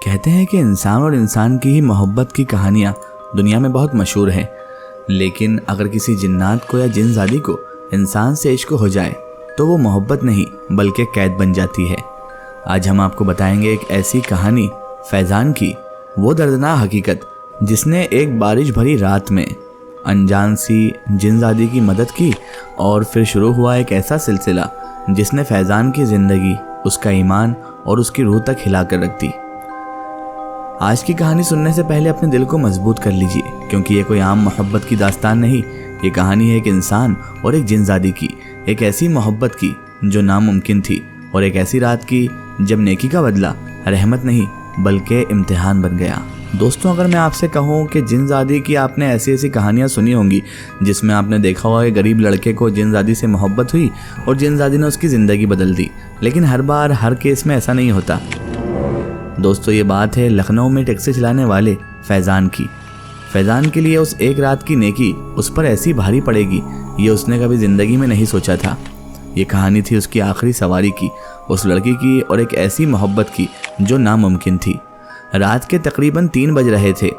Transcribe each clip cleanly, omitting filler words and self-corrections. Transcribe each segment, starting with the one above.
कहते हैं कि इंसान और इंसान की ही मोहब्बत की कहानियाँ दुनिया में बहुत मशहूर हैं, लेकिन अगर किसी जिन्नात को या जिनज़ादी को इंसान से इश्क हो जाए तो वो मोहब्बत नहीं बल्कि कैद बन जाती है। आज हम आपको बताएंगे एक ऐसी कहानी फैज़ान की, वो दर्दनाक हकीकत जिसने एक बारिश भरी रात में अनजान सी जिनज़ादी की मदद की और फिर शुरू हुआ एक ऐसा सिलसिला जिसने फैज़ान की ज़िंदगी, उसका ईमान और उसकी रूह तक हिला कर रख दी। आज की कहानी सुनने से पहले अपने दिल को मजबूत कर लीजिए, क्योंकि ये कोई आम मोहब्बत की दास्तान नहीं। ये कहानी है एक इंसान और एक जिनज़ादी की, एक ऐसी मोहब्बत की जो नामुमकिन थी और एक ऐसी रात की जब नेकी का बदला रहमत नहीं बल्कि इम्तिहान बन गया। दोस्तों, अगर मैं आपसे कहूँ कि जिनज़ादी की आपने ऐसी ऐसी कहानियाँ सुनी होंगी जिसमें आपने देखा होगा कि गरीब लड़के को जिनज़ादी से मोहब्बत हुई और जिनज़ादी ने उसकी ज़िंदगी बदल दी, लेकिन हर बार हर केस में ऐसा नहीं होता। दोस्तों, ये बात है लखनऊ में टैक्सी चलाने वाले फैज़ान की। फैज़ान के लिए उस एक रात की नेकी उस पर ऐसी भारी पड़ेगी ये उसने कभी ज़िंदगी में नहीं सोचा था। ये कहानी थी उसकी आखिरी सवारी की, उस लड़की की और एक ऐसी मोहब्बत की जो नामुमकिन थी। रात के तकरीबन 3 बज रहे थे।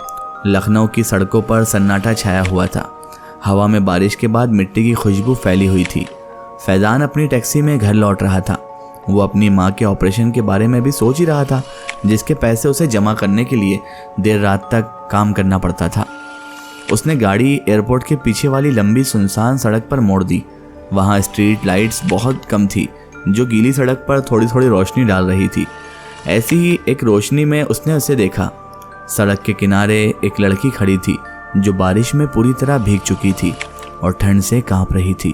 लखनऊ की सड़कों पर सन्नाटा छाया हुआ था। हवा में बारिश के बाद मिट्टी की खुशबू फैली हुई थी। फैज़ान अपनी टैक्सी में घर लौट रहा था। वो अपनी माँ के ऑपरेशन के बारे में भी सोच ही रहा था, जिसके पैसे उसे जमा करने के लिए देर रात तक काम करना पड़ता था। उसने गाड़ी एयरपोर्ट के पीछे वाली लंबी सुनसान सड़क पर मोड़ दी। वहाँ स्ट्रीट लाइट्स बहुत कम थी, जो गीली सड़क पर थोड़ी थोड़ी रोशनी डाल रही थी। ऐसी ही एक रोशनी में उसने उसे देखा। सड़क के किनारे एक लड़की खड़ी थी जो बारिश में पूरी तरह भीग चुकी थी और ठंड से कांप रही थी।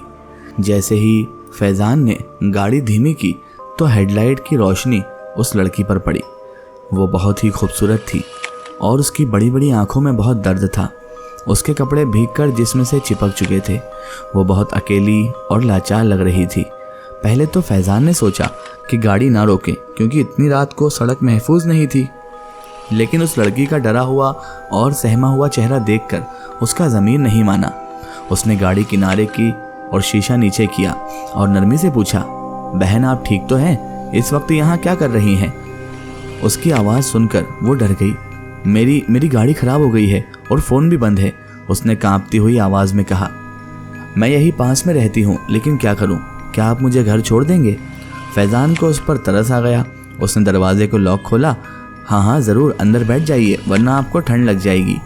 जैसे ही फैज़ान ने गाड़ी धीमी की तो हेडलाइट की रोशनी उस लड़की पर पड़ी। वो बहुत ही खूबसूरत थी और उसकी बड़ी बड़ी आंखों में बहुत दर्द था। उसके कपड़े भीगकर जिस्म से चिपक चुके थे। वो बहुत अकेली और लाचार लग रही थी। पहले तो फैज़ान ने सोचा कि गाड़ी ना रोके, क्योंकि इतनी रात को सड़क महफूज नहीं थी, लेकिन उस लड़की का डरा हुआ और सहमा हुआ चेहरा देखकर उसका ज़मीर नहीं माना। उसने गाड़ी किनारे की और शीशा नीचे किया और नरमी से पूछा, बहन आप ठीक तो हैं? इस वक्त यहाँ क्या कर रही हैं? उसकी आवाज़ सुनकर वो डर गई। मेरी गाड़ी ख़राब हो गई है और फ़ोन भी बंद है, उसने कांपती हुई आवाज़ में कहा। मैं यही पास में रहती हूँ, लेकिन क्या करूँ? क्या आप मुझे घर छोड़ देंगे? फैज़ान को उस पर तरस आ गया। उसने दरवाजे को लॉक खोला। हाँ ज़रूर, अंदर बैठ जाइए, वरना आपको ठंड लग जाएगी।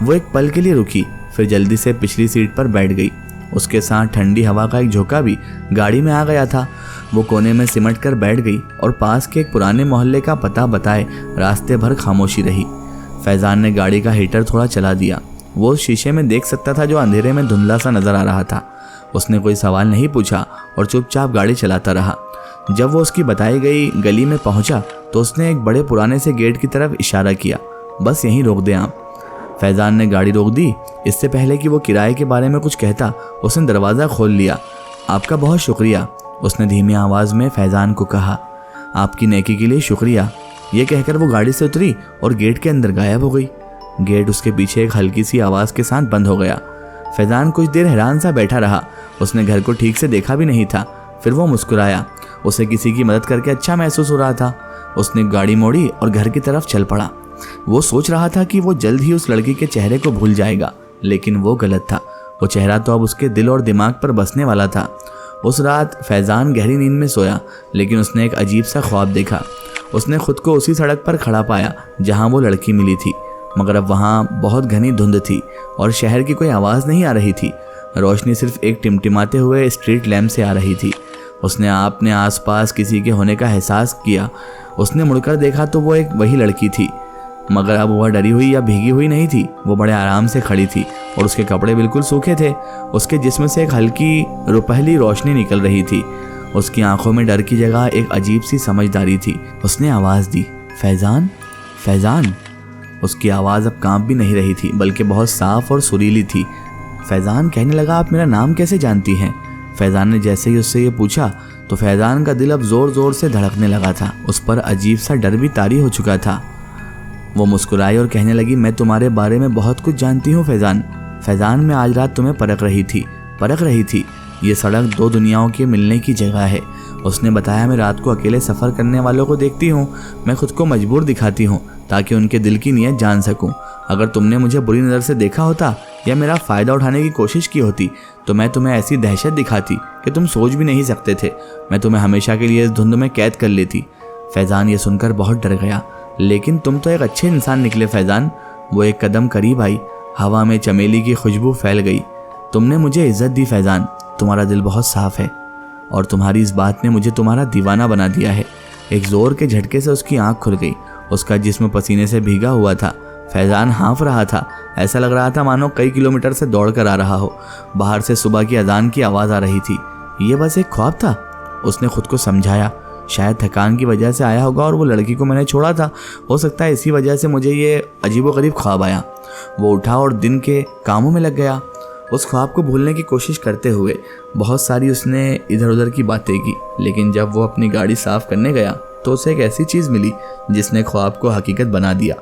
वो एक पल के लिए रुकी, फिर जल्दी से पिछली सीट पर बैठ गई। उसके साथ ठंडी हवा का एक झोंका भी गाड़ी में आ गया था। वो कोने में सिमट कर बैठ गई और पास के एक पुराने मोहल्ले का पता बताए रास्ते भर खामोशी रही। फैज़ान ने गाड़ी का हीटर थोड़ा चला दिया। वो शीशे में देख सकता था जो अंधेरे में धुंधला सा नजर आ रहा था। उसने कोई सवाल नहीं पूछा और चुपचाप गाड़ी चलाता रहा। जब वो उसकी बताई गई गली में पहुंचा तो उसने एक बड़े पुराने से गेट की तरफ इशारा किया, बस यहीं रोक दें आप। फैज़ान ने गाड़ी रोक दी। इससे पहले कि वो किराए के बारे में कुछ कहता, उसने दरवाज़ा खोल लिया। आपका बहुत शुक्रिया, उसने धीमी आवाज़ में फैज़ान को कहा। आपकी नेकी के लिए शुक्रिया। ये कहकर वो गाड़ी से उतरी और गेट के अंदर गायब हो गई। गेट उसके पीछे एक हल्की सी आवाज़ के साथ बंद हो गया। फैज़ान कुछ देर हैरान सा बैठा रहा। उसने घर को ठीक से देखा भी नहीं था। फिर वो मुस्कुराया। उसे किसी की मदद करके अच्छा महसूस हो रहा था। उसने गाड़ी मोड़ी और घर की तरफ चल पड़ा। वो सोच रहा था कि वो जल्द ही उस लड़की के चेहरे को भूल जाएगा, लेकिन वो गलत था। वो चेहरा तो अब उसके दिल और दिमाग पर बसने वाला था। उस रात फैज़ान गहरी नींद में सोया, लेकिन उसने एक अजीब सा ख्वाब देखा। उसने खुद को उसी सड़क पर खड़ा पाया जहां वो लड़की मिली थी, मगर अब वहां बहुत घनी धुंध थी और शहर की कोई आवाज़ नहीं आ रही थी। रोशनी सिर्फ एक टिमटिमाते हुए स्ट्रीट लैंप से आ रही थी। उसने अपने आसपास किसी के होने का एहसास किया। उसने मुड़कर देखा तो वो एक वही लड़की थी, मगर अब वह डरी हुई या भीगी हुई नहीं थी। वो बड़े आराम से खड़ी थी और उसके कपड़े बिल्कुल सूखे थे। उसके जिस्म से एक हल्की रुपहली रोशनी निकल रही थी। उसकी आंखों में डर की जगह एक अजीब सी समझदारी थी। उसने आवाज़ दी, फैज़ान, फैज़ान। उसकी आवाज़ अब कांप भी नहीं रही थी, बल्कि बहुत साफ और सुरीली थी। फैज़ान कहने लगा, आप मेरा नाम कैसे जानती हैं? फैज़ान ने जैसे ही उससे ये पूछा तो फैज़ान का दिल अब ज़ोर ज़ोर से धड़कने लगा था। उस पर अजीब सा डर भी तारी हो चुका था। वो मुस्कुराई और कहने लगी, मैं तुम्हारे बारे में बहुत कुछ जानती हूँ फैज़ान। फैज़ान, मैं आज रात तुम्हें परख रही थी। ये सड़क 2 दुनियाओं के मिलने की जगह है। उसने बताया, मैं रात को अकेले सफ़र करने वालों को देखती हूँ। मैं खुद को मजबूर दिखाती हूँ, ताकि उनके दिल की नीयत जान सकूं। अगर तुमने मुझे बुरी नज़र से देखा होता या मेरा फ़ायदा उठाने की कोशिश की होती तो मैं तुम्हें ऐसी दहशत दिखाती कि तुम सोच भी नहीं सकते थे। मैं तुम्हें हमेशा के लिए इस धुंध में कैद कर लेती। फैज़ान ये सुनकर बहुत डर गया। लेकिन तुम तो एक अच्छे इंसान निकले फैज़ान। वो एक कदम करीब आई। हवा में चमेली की खुशबू फैल गई। तुमने मुझे इज्जत दी फैज़ान। तुम्हारा दिल बहुत साफ है और तुम्हारी इस बात ने मुझे तुम्हारा दीवाना बना दिया है। एक जोर के झटके से उसकी आंख खुल गई। उसका जिस्म पसीने से भीगा हुआ था। फैज़ान हाँफ रहा था। ऐसा लग रहा था मानो कई किलोमीटर से दौड़ कर आ रहा हो। बाहर से सुबह की अजान की आवाज़ आ रही थी। ये बस एक ख्वाब था, उसने खुद को समझाया। शायद थकान की वजह से आया होगा और वो लड़की को मैंने छोड़ा था। हो सकता है इसी वजह से मुझे ये अजीबोगरीब ख्वाब आया। वो उठा और दिन के कामों में लग गया। उस ख्वाब को भूलने की कोशिश करते हुए बहुत सारी उसने इधर उधर की बातें की। लेकिन जब वो अपनी गाड़ी साफ़ करने गया तो उसे एक ऐसी चीज़ मिली जिसने ख्वाब को हकीकत बना दिया।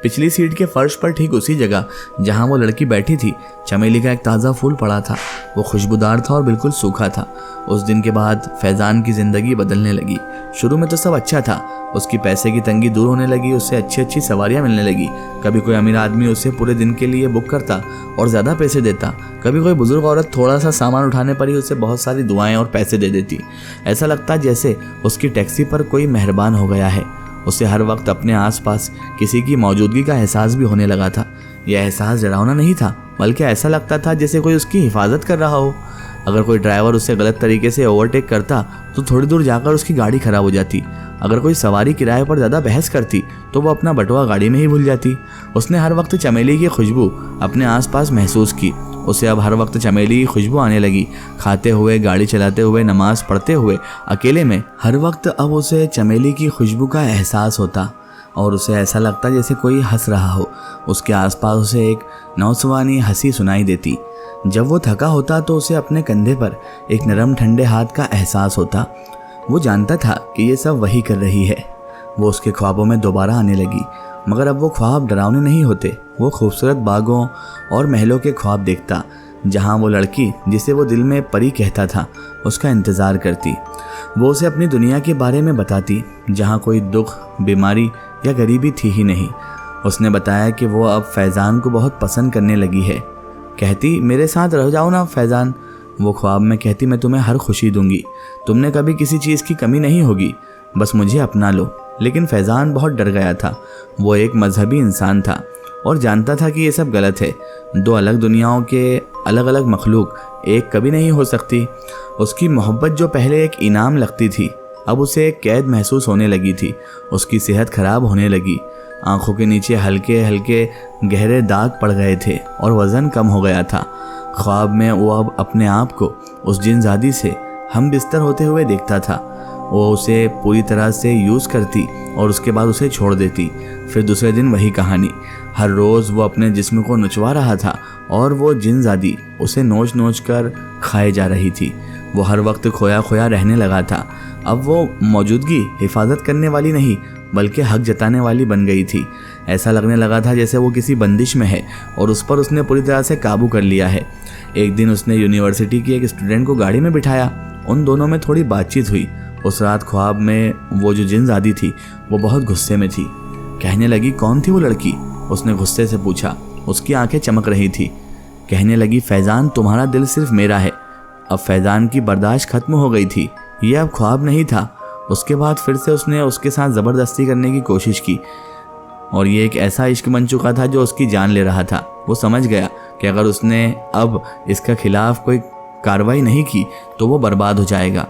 पिछली सीट के फर्श पर ठीक उसी जगह जहां वो लड़की बैठी थी, चमेली का एक ताज़ा फूल पड़ा था। वो खुशबूदार था और बिल्कुल सूखा था। उस दिन के बाद फैज़ान की ज़िंदगी बदलने लगी। शुरू में तो सब अच्छा था। उसकी पैसे की तंगी दूर होने लगी। उससे अच्छी अच्छी सवारियां मिलने लगी। कभी कोई अमीर आदमी उसे पूरे दिन के लिए बुक करता और ज़्यादा पैसे देता। कभी कोई बुजुर्ग औरत थोड़ा सा सामान उठाने पर ही उसे बहुत सारी दुआएं और पैसे दे देती। ऐसा लगता जैसे उसकी टैक्सी पर कोई मेहरबान हो गया है। उसे हर वक्त अपने आसपास किसी की मौजूदगी का एहसास भी होने लगा था। यह एहसास डरावना नहीं था, बल्कि ऐसा लगता था जैसे कोई उसकी हिफाजत कर रहा हो। अगर कोई ड्राइवर उसे गलत तरीके से ओवरटेक करता तो थोड़ी दूर जाकर उसकी गाड़ी खराब हो जाती। अगर कोई सवारी किराए पर ज़्यादा बहस करती तो वो अपना बटुआ गाड़ी में ही भूल जाती। उसने हर वक्त चमेली की खुशबू अपने आसपास महसूस की। उसे अब हर वक्त चमेली की खुशबू आने लगी। खाते हुए, गाड़ी चलाते हुए, नमाज पढ़ते हुए, अकेले में, हर वक्त अब उसे चमेली की खुशबू का एहसास होता और उसे ऐसा लगता जैसे कोई हंस रहा हो। उसके आसपास उसे एक नौजवानी हंसी सुनाई देती। जब वो थका होता तो उसे अपने कंधे पर एक नरम ठंडे हाथ का एहसास होता। वो जानता था कि ये सब वही कर रही है। वो उसके ख्वाबों में दोबारा आने लगी, मगर अब वो ख्वाब डरावने नहीं होते। वो खूबसूरत बागों और महलों के ख्वाब देखता, जहाँ वो लड़की जिसे वो दिल में परी कहता था उसका इंतज़ार करती। वो उसे अपनी दुनिया के बारे में बताती, जहाँ कोई दुख, बीमारी या गरीबी थी ही नहीं। उसने बताया कि वो अब फैज़ान को बहुत पसंद करने लगी है। कहती, मेरे साथ रह जाओ ना फैज़ान। वो ख्वाब में कहती, मैं तुम्हें हर खुशी दूंगी। तुमने कभी किसी चीज़ की कमी नहीं होगी, बस मुझे अपना लो। लेकिन फैज़ान बहुत डर गया था। वो एक मजहबी इंसान था और जानता था कि ये सब गलत है। दो अलग दुनियाओं के अलग अलग मखलूक एक कभी नहीं हो सकती। उसकी मोहब्बत जो पहले एक इनाम लगती थी, अब उसे एक कैद महसूस होने लगी थी। उसकी सेहत खराब होने लगी। आंखों के नीचे हल्के हल्के गहरे दाग पड़ गए थे और वज़न कम हो गया था। ख्वाब में वो अब अपने आप को उस जिनजादी से हम बिस्तर होते हुए देखता था। वो उसे पूरी तरह से यूज़ करती और उसके बाद उसे छोड़ देती। फिर दूसरे दिन वही कहानी। हर रोज़ वो अपने जिस्म को नुचवा रहा था और वो जिनजादी उसे नोच नोच कर खाए जा रही थी। वो हर वक्त खोया खोया रहने लगा था। अब वो मौजूदगी हिफाजत करने वाली नहीं, बल्कि हक जताने वाली बन गई थी। ऐसा लगने लगा था जैसे वो किसी बंदिश में है और उस पर उसने पूरी तरह से काबू कर लिया है। एक दिन उसने यूनिवर्सिटी की एक स्टूडेंट को गाड़ी में बिठाया। उन दोनों में थोड़ी बातचीत हुई। उस रात ख्वाब में वो जो जिनजादी थी वो बहुत गुस्से में थी। कहने लगी, कौन थी वो लड़की? उसने गुस्से से पूछा। उसकी आंखें चमक रही थी। कहने लगी, फैज़ान, तुम्हारा दिल सिर्फ मेरा है। अब फैज़ान की बर्दाश्त खत्म हो गई थी। ये अब ख्वाब नहीं था। उसके बाद फिर से उसने उसके साथ ज़बरदस्ती करने की कोशिश की और ये एक ऐसा इश्क बन चुका था जो उसकी जान ले रहा था। वो समझ गया कि अगर उसने अब इसका खिलाफ कोई कार्रवाई नहीं की तो वो बर्बाद हो जाएगा।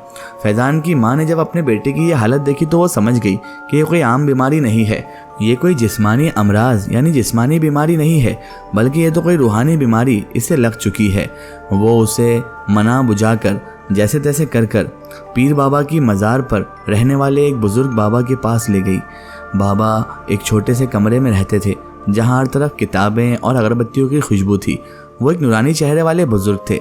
फैज़ान की माँ ने जब अपने बेटे की ये हालत देखी तो वो समझ गई कि ये कोई आम बीमारी नहीं है। ये कोई जिस्मानी अमराज यानी जिस्मानी बीमारी नहीं है, बल्कि ये तो कोई रूहानी बीमारी इसे लग चुकी है। वो उसे मना बुझाकर जैसे तैसे कर कर पीर बाबा की मज़ार पर रहने वाले एक बुज़ुर्ग बाबा के पास ले गई। बाबा एक छोटे से कमरे में रहते थे जहाँ हर तरफ किताबें और अगरबत्तियों की खुशबू थी। वो एक नूरानी चेहरे वाले बुजुर्ग थे।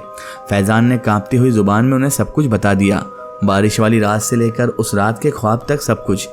फैज़ान ने कांपती हुई ज़ुबान में उन्हें सब कुछ बता दिया, बारिश वाली रात से लेकर उस रात के ख्वाब तक सब कुछ।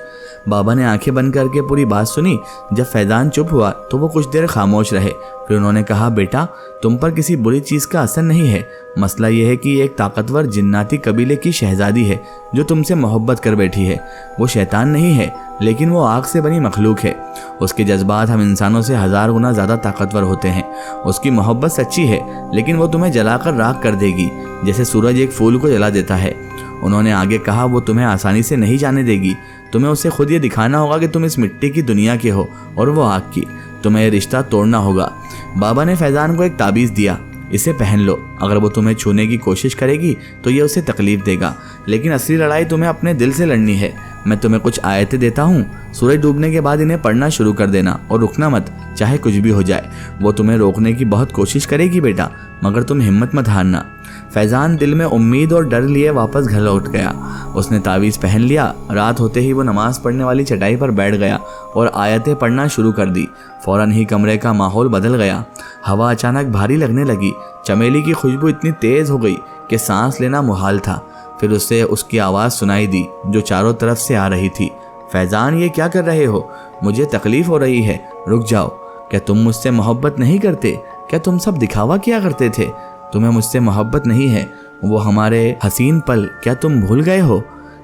बाबा ने आंखें बंद करके पूरी बात सुनी। जब फैज़ान चुप हुआ तो वो कुछ देर खामोश रहे। फिर उन्होंने कहा, बेटा तुम पर किसी बुरी चीज़ का असर नहीं है। मसला यह है कि एक ताकतवर जिन्नाती कबीले की शहजादी है जो तुमसे मोहब्बत कर बैठी है। वो शैतान नहीं है, लेकिन वो आग से बनी मखलूक है। उसके जज्बात हम इंसानों से 1000 गुना ज़्यादा ताकतवर होते हैं। उसकी मोहब्बत सच्ची है, लेकिन वो तुम्हें जलाकर राख कर देगी, जैसे सूरज एक फूल को जला देता है। उन्होंने आगे कहा, वो तुम्हें आसानी से नहीं जाने देगी। तुम्हें उसे खुद ये दिखाना होगा कि तुम इस मिट्टी की दुनिया के हो और वो आग की। तुम्हें ये रिश्ता तोड़ना होगा। बाबा ने फैज़ान को एक ताबीज़ दिया, इसे पहन लो। अगर वो तुम्हें छूने की कोशिश करेगी तो ये उसे तकलीफ देगा, लेकिन असली लड़ाई तुम्हें अपने दिल से लड़नी है। मैं तुम्हें कुछ आयतें देता हूँ, सूरज डूबने के बाद इन्हें पढ़ना शुरू कर देना और रुकना मत, चाहे कुछ भी हो जाए। वो तुम्हें रोकने की बहुत कोशिश करेगी बेटा, मगर तुम हिम्मत मत हारना। फैज़ान दिल में उम्मीद और डर लिए वापस घर लौट गया। उसने तावीज़ पहन लिया। रात होते ही वो नमाज पढ़ने वाली चटाई पर बैठ गया और आयतें पढ़ना शुरू कर दी। फौरन ही कमरे का माहौल बदल गया। हवा अचानक भारी लगने लगी। चमेली की खुशबू इतनी तेज़ हो गई कि सांस लेना मुहाल था। फिर उसे उसकी आवाज़ सुनाई दी जो चारों तरफ से आ रही थी। फैज़ान, ये क्या कर रहे हो? मुझे तकलीफ़ हो रही है, रुक जाओ। क्या तुम मुझसे मोहब्बत नहीं करते? क्या तुम सब दिखावा किया करते थे? तुम्हें मुझसे मोहब्बत नहीं है, वो हमारे हसीन पल क्या तुम भूल गए हो?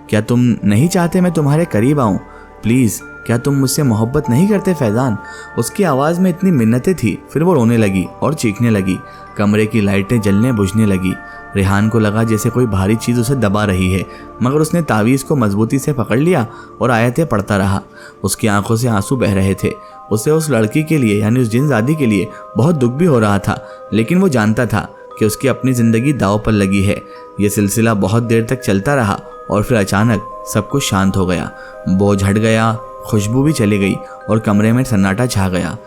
क्या तुम नहीं चाहते मैं तुम्हारे करीब आऊँ? प्लीज़, क्या तुम मुझसे मोहब्बत नहीं करते फैज़ान? उसकी आवाज़ में इतनी मिन्नतें थी। फिर वो रोने लगी और चीखने लगी। कमरे की लाइटें जलने बुझने लगी। रेहान को लगा जैसे कोई भारी चीज़ उसे दबा रही है, मगर उसने तावीज़ को मजबूती से पकड़ लिया और आयतें पढ़ता रहा। उसकी आंखों से आंसू बह रहे थे। उसे उस लड़की के लिए, यानी उस जिनज़ादी के लिए बहुत दुख भी हो रहा था, लेकिन वो जानता था कि उसकी अपनी ज़िंदगी दांव पर लगी है। यह सिलसिला बहुत देर तक चलता रहा और फिर अचानक सब कुछ शांत हो गया। बोझ हट गया, खुशबू भी चली गई और कमरे में सन्नाटा छा गया।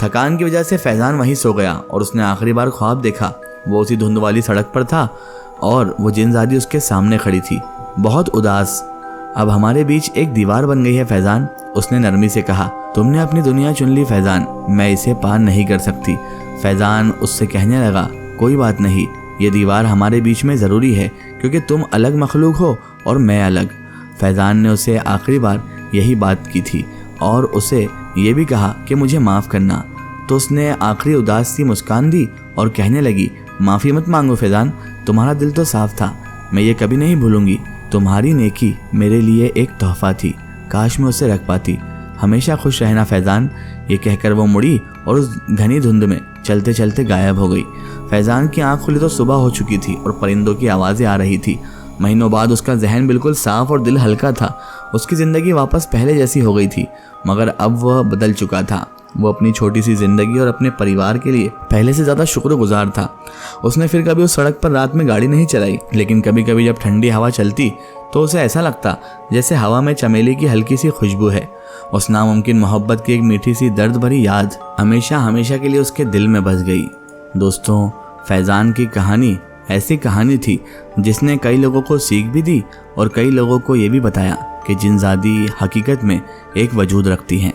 थकान की वजह से फैज़ान वहीं सो गया और उसने आखिरी बार ख्वाब देखा। वो उसी धुंध वाली सड़क पर था और वो जिनज़ादी उसके सामने खड़ी थी, बहुत उदास। अब हमारे बीच एक दीवार बन गई है फैज़ान, उसने नरमी से कहा। तुमने अपनी दुनिया चुन ली फैज़ान, मैं इसे पार नहीं कर सकती। फैज़ान उससे कहने लगा, कोई बात नहीं, ये दीवार हमारे बीच में ज़रूरी है क्योंकि तुम अलग मखलूक हो और मैं अलग। फैज़ान ने उसे आखिरी बार यही बात की थी और उसे ये भी कहा कि मुझे माफ़ करना। तो उसने आखिरी उदास सी मुस्कान दी और कहने लगी, माफ़ी मत मांगो फैज़ान, तुम्हारा दिल तो साफ था, मैं ये कभी नहीं भूलूंगी। तुम्हारी नेकी मेरे लिए एक तोहफा थी, काश मैं उसे रख पाती। हमेशा खुश रहना फैज़ान। ये कहकर वो मुड़ी और उस घनी धुंध में चलते चलते गायब हो गई। फैज़ान की आंख खुली तो सुबह हो चुकी थी और परिंदों की आवाज़ें आ रही थी। महीनों बाद उसका जहन बिल्कुल साफ और दिल हल्का था। उसकी ज़िंदगी वापस पहले जैसी हो गई थी, मगर अब वह बदल चुका था। वो अपनी छोटी सी ज़िंदगी और अपने परिवार के लिए पहले से ज़्यादा शुक्रगुजार था। उसने फिर कभी उस सड़क पर रात में गाड़ी नहीं चलाई, लेकिन कभी कभी जब ठंडी हवा चलती तो उसे ऐसा लगता जैसे हवा में चमेली की हल्की सी खुशबू है। उस नामुमकिन मोहब्बत की एक मीठी सी दर्द भरी याद हमेशा हमेशा के लिए उसके दिल में बस गई। दोस्तों, फैज़ान की कहानी ऐसी कहानी थी जिसने कई लोगों को सीख भी दी और कई लोगों को ये भी बताया कि जिनज़ादी हकीकत में एक वजूद रखती हैं।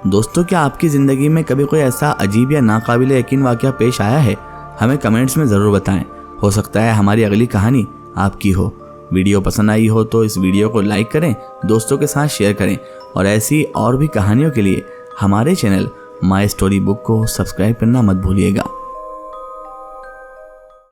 दोस्तों, क्या आपकी ज़िंदगी में कभी कोई ऐसा अजीब या नाकाबिल यकीन वाक़या पेश आया है? हमें कमेंट्स में ज़रूर बताएं। हो सकता है हमारी अगली कहानी आपकी हो। वीडियो पसंद आई हो तो इस वीडियो को लाइक करें, दोस्तों के साथ शेयर करें और ऐसी और भी कहानियों के लिए हमारे चैनल माय स्टोरी बुक को सब्सक्राइब करना मत भूलिएगा।